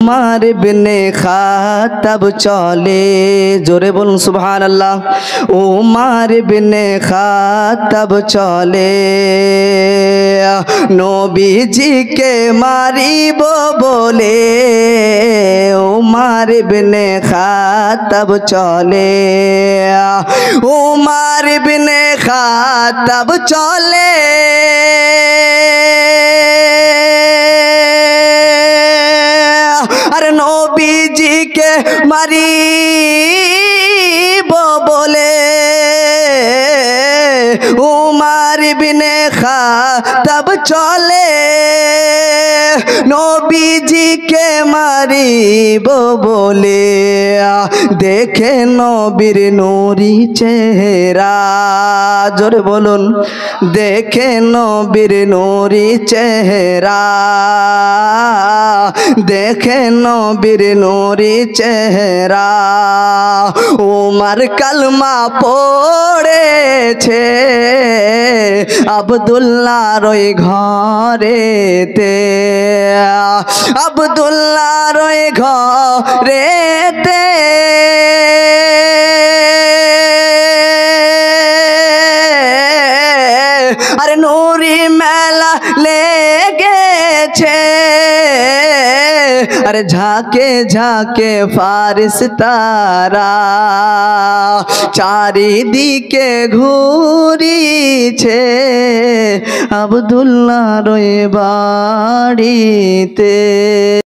उमर बिने खातब चले जोरे बोलूं सुबहानाल्लाह उमर बिने खातब चले नबीजी के मारिबो बोले उमर बिने खातब चले उमर बिने खातब चले अरे नबीजी के मारिबो बोले उमर बिने खातब चले नबीजी के मारिबो बोले देखे नबीर नूरी चेहरा जोरे बोलुन देखे नबीर नूरी चेहरा देखे नबीर नूरी चेहरा उमर कलमा पड़ेछे আব্দুল্লাহর ওই ঘরেতে আব্দুল্লাহর ওই ঘরেতে আরে নূরি মেলা লেগেছে अरे झाके झाके फारिस्तारा चारिदिके घुरिछे আব্দুল্লাহর ওই বাড়িতে।